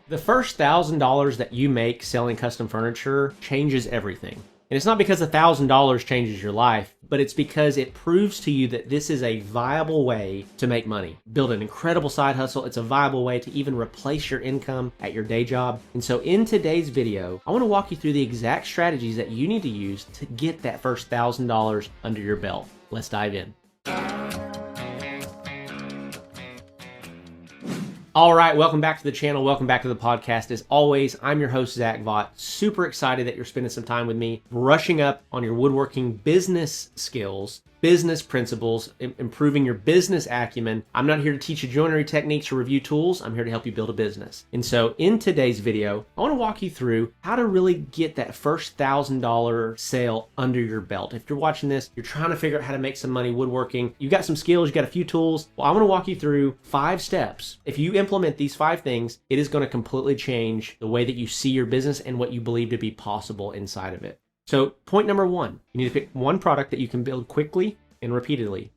The first $1,000 that you make selling custom furniture changes everything. And it's not because $1,000 changes your life, but it's because it proves to you that this is a viable way to make money. Build an incredible side hustle. It's a viable way to even replace your income at your day job. And so in today's video, I want to walk you through the exact strategies that you need to use to get that first $1,000 under your belt. Let's dive in. All right, welcome back to the channel. Welcome back to the podcast. As always, I'm your host, Zach Vaught. Super excited that you're spending some time with me, brushing up on your woodworking business skills, business principles, improving your business acumen. I'm not here to teach you joinery techniques or review tools. I'm here to help you build a business. And so in today's video, I want to walk you through how to really get that first $1,000 sale under your belt. If you're watching this, you're trying to figure out how to make some money woodworking, you got some skills, you got a few tools. Well, I want to walk you through 5 steps. If you implement these 5 things, it is going to completely change the way that you see your business and what you believe to be possible inside of it. So point number 1, you need to pick one product that you can build quickly and repeatedly.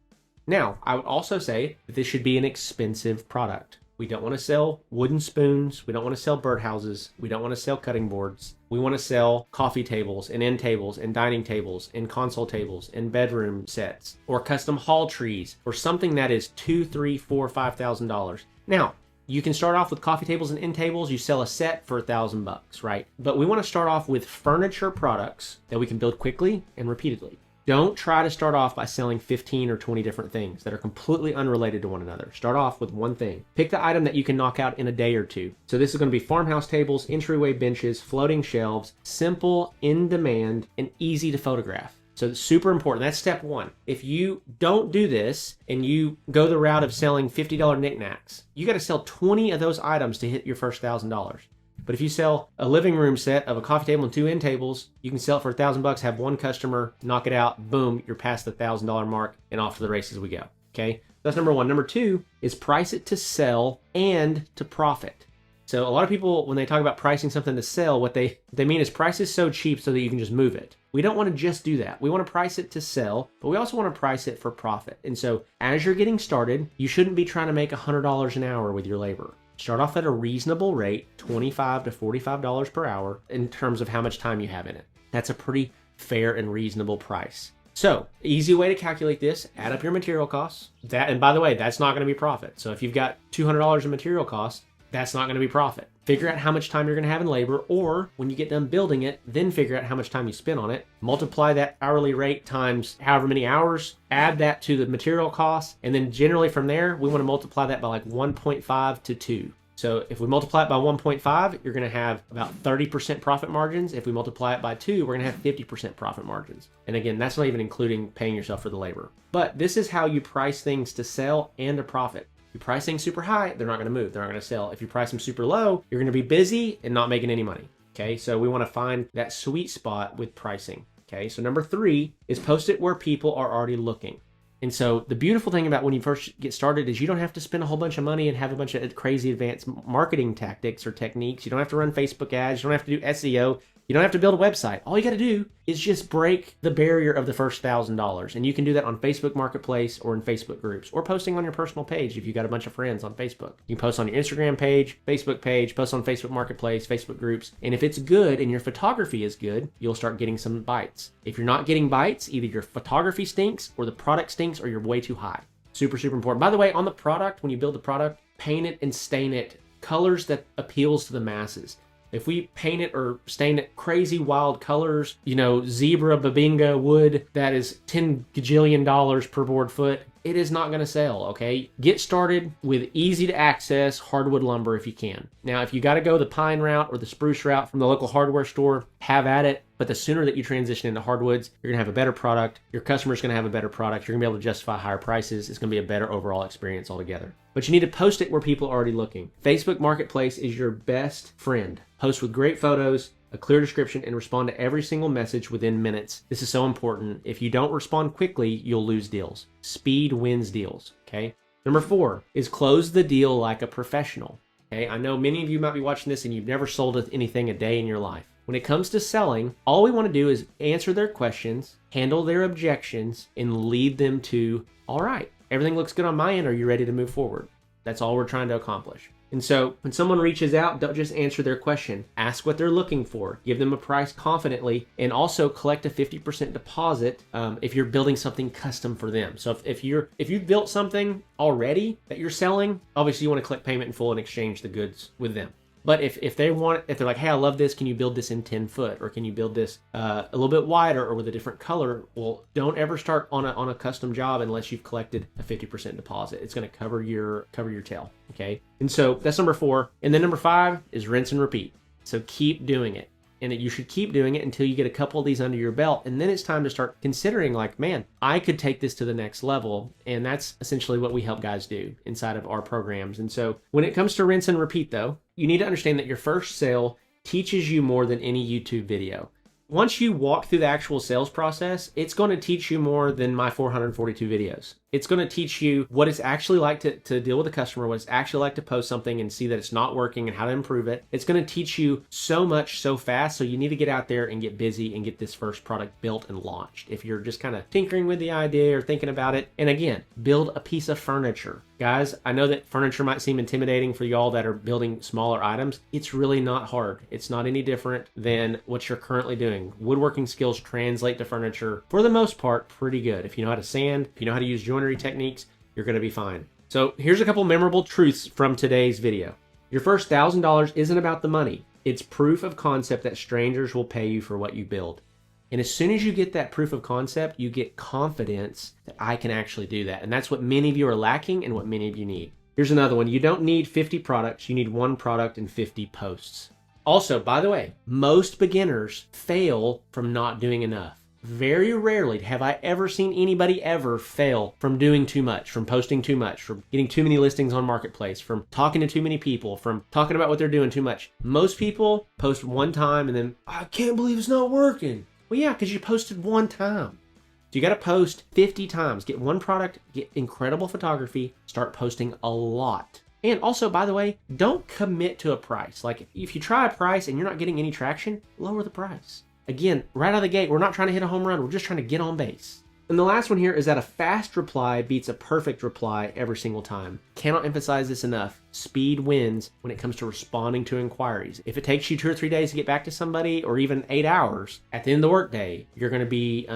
Now, I would also say that this should be an expensive product. We don't want to sell wooden spoons. We don't want to sell birdhouses. We don't want to sell cutting boards. We want to sell coffee tables and end tables and dining tables and console tables and bedroom sets or custom hall trees or something that is $2,000, $3,000, $4,000, $5,000. Now, you can start off with coffee tables and end tables. You sell a set for $1,000, right? But we want to start off with furniture products that we can build quickly and repeatedly. Don't try to start off by selling 15 or 20 different things that are completely unrelated to one another. Start off with one thing. Pick the item that you can knock out in a day or two. So this is going to be farmhouse tables, entryway benches, floating shelves, simple, in demand, and easy to photograph. So it's super important. That's step 1. If you don't do this and you go the route of selling $50 knickknacks, you got to sell 20 of those items to hit your first $1,000. But if you sell a living room set of a coffee table and 2 end tables, you can sell it for $1,000, have one customer, knock it out, boom, you're past the $1,000 mark and off to the races we go. Okay, that's number 1. Number 2 is price it to sell and to profit. So a lot of people, when they talk about pricing something to sell, what they mean is price is so cheap so that you can just move it. We don't want to just do that. We want to price it to sell, but we also want to price it for profit. And so as you're getting started, you shouldn't be trying to make $100 an hour with your labor. Start off at a reasonable rate, $25 to $45 per hour in terms of how much time you have in it. That's a pretty fair and reasonable price. So, easy way to calculate this, add up your material costs. And by the way, that's not going to be profit. So if you've got $200 in material costs, that's not going to be profit. Figure out how much time you're going to have in labor, or when you get done building it, then figure out how much time you spend on it. Multiply that hourly rate times however many hours, add that to the material costs, and then generally from there, we want to multiply that by like 1.5 to 2. So if we multiply it by 1.5, you're going to have about 30% profit margins. If we multiply it by 2, we're going to have 50% profit margins. And again, that's not even including paying yourself for the labor. But this is how you price things to sell and to profit. You price things super high, they're not going to move, they're not going to sell. If you price them super low, you're going to be busy and not making any money. Okay, so we want to find that sweet spot with pricing. Okay, so number 3 is post it where people are already looking. And so the beautiful thing about when you first get started is you don't have to spend a whole bunch of money and have a bunch of crazy advanced marketing tactics or techniques. You don't have to run Facebook ads, you don't have to do SEO. You don't have to build a website. All you got to do is just break the barrier of the first $1,000. And you can do that on Facebook Marketplace or in Facebook groups or posting on your personal page if you've got a bunch of friends on Facebook. You can post on your Instagram page, Facebook page, post on Facebook Marketplace, Facebook groups. And if it's good and your photography is good, you'll start getting some bites. If you're not getting bites, either your photography stinks or the product stinks or you're way too high. Super, super important. By the way, on the product, when you build the product, paint it and stain it colors that appeals to the masses. If we paint it or stain it crazy wild colors, zebra babinga wood that is $10 gajillion per board foot, it is not going to sell, okay? Get started with easy to access hardwood lumber if you can. Now, if you got to go the pine route or the spruce route from the local hardware store, have at it. But the sooner that you transition into hardwoods, you're going to have a better product. Your customer's going to have a better product. You're going to be able to justify higher prices. It's going to be a better overall experience altogether. But you need to post it where people are already looking. Facebook Marketplace is your best friend. Post with great photos, a clear description, and respond to every single message within minutes. This is so important. If you don't respond quickly, you'll lose deals. Speed wins deals, okay? Number 4 is close the deal like a professional. Okay, I know many of you might be watching this and you've never sold anything a day in your life. When it comes to selling, all we want to do is answer their questions, handle their objections, and lead them to, all right, everything looks good on my end. Are you ready to move forward? That's all we're trying to accomplish. And so when someone reaches out, don't just answer their question. Ask what they're looking for. Give them a price confidently, and also collect a 50% deposit if you're building something custom for them. So if you've built something already that you're selling, obviously you want to collect payment in full and exchange the goods with them. But if they're like, hey, I love this, can you build this in 10 foot? Or can you build this a little bit wider or with a different color? Well, don't ever start on a custom job unless you've collected a 50% deposit. It's going to cover your tail, okay? And so that's number 4. And then number 5 is rinse and repeat. So keep doing it. And you should keep doing it until you get a couple of these under your belt. And then it's time to start considering like, man, I could take this to the next level. And that's essentially what we help guys do inside of our programs. And so when it comes to rinse and repeat though, you need to understand that your first sale teaches you more than any YouTube video. Once you walk through the actual sales process, it's going to teach you more than my 442 videos. It's going to teach you what it's actually like to deal with a customer, what it's actually like to post something and see that it's not working and how to improve it. It's going to teach you so much so fast. So you need to get out there and get busy and get this first product built and launched. If you're just kind of tinkering with the idea or thinking about it, and again, build a piece of furniture. Guys, I know that furniture might seem intimidating for y'all that are building smaller items. It's really not hard. It's not any different than what you're currently doing. Woodworking skills translate to furniture for the most part pretty good. If you know how to sand, if you know how to use joinery techniques, you're going to be fine. So here's a couple memorable truths from today's video. Your first $1,000 isn't about the money. It's proof of concept that strangers will pay you for what you build. And as soon as you get that proof of concept, you get confidence that I can actually do that. And that's what many of you are lacking and what many of you need. Here's another one. You don't need 50 products. You need 1 product and 50 posts. Also, by the way, most beginners fail from not doing enough. Very rarely have I ever seen anybody ever fail from doing too much, from posting too much, from getting too many listings on Marketplace, from talking to too many people, from talking about what they're doing too much. Most people post one time and then, I can't believe it's not working. Well, yeah, because you posted one time. So you got to post 50 times. Get 1 product, get incredible photography, start posting a lot. And also, by the way, don't commit to a price. Like if you try a price and you're not getting any traction, lower the price. Again, right out of the gate, we're not trying to hit a home run. We're just trying to get on base. And the last one here is that a fast reply beats a perfect reply every single time. Cannot emphasize this enough. Speed wins when it comes to responding to inquiries. If it takes you 2 or 3 days to get back to somebody, or even 8 hours, at the end of the workday, you're going to be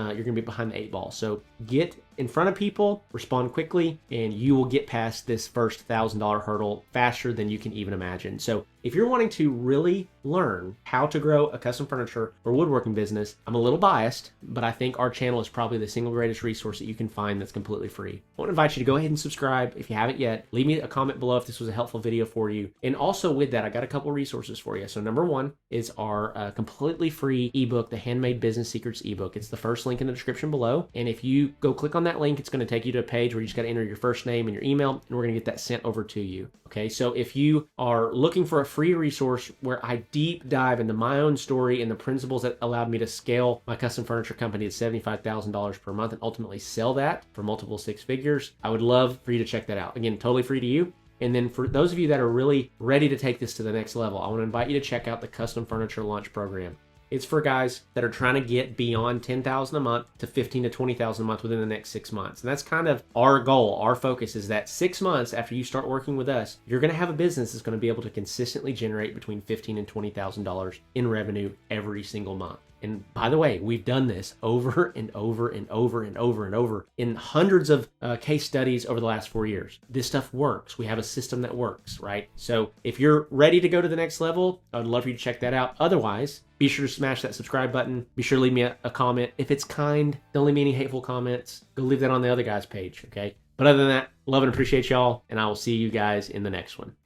behind the 8 ball. So get in front of people, respond quickly, and you will get past this first $1,000 hurdle faster than you can even imagine. So if you're wanting to really learn how to grow a custom furniture or woodworking business, I'm a little biased, but I think our channel is probably the single greatest resource that you can find that's completely free. I want to invite you to go ahead and subscribe if you haven't yet. Leave me a comment below if this was a helpful video for you. And also with that, I got a couple resources for you. So number 1 is our completely free ebook, the Handmade Business Secrets ebook. It's the first link in the description below. And if you go click on that link, it's going to take you to a page where you just got to enter your first name and your email, and we're going to get that sent over to you. Okay, so if you are looking for a free resource where I deep dive into my own story and the principles that allowed me to scale my custom furniture company to $75,000 per month and ultimately sell that for multiple 6 figures, I would love for you to check that out. Again, totally free to you. And then for those of you that are really ready to take this to the next level, I want to invite you to check out the Custom Furniture Launch Program. It's for guys that are trying to get beyond $10,000 a month to $15,000 to $20,000 a month within the next 6 months. And that's kind of our goal. Our focus is that 6 months after you start working with us, you're going to have a business that's going to be able to consistently generate between $15,000 and $20,000 in revenue every single month. And by the way, we've done this over and over and over and over and over in hundreds of case studies over the last 4 years. This stuff works. We have a system that works, right? So if you're ready to go to the next level, I'd love for you to check that out. Otherwise, be sure to smash that subscribe button. Be sure to leave me a comment. If it's kind, don't leave me any hateful comments. Go leave that on the other guy's page, okay? But other than that, love and appreciate y'all, and I will see you guys in the next one.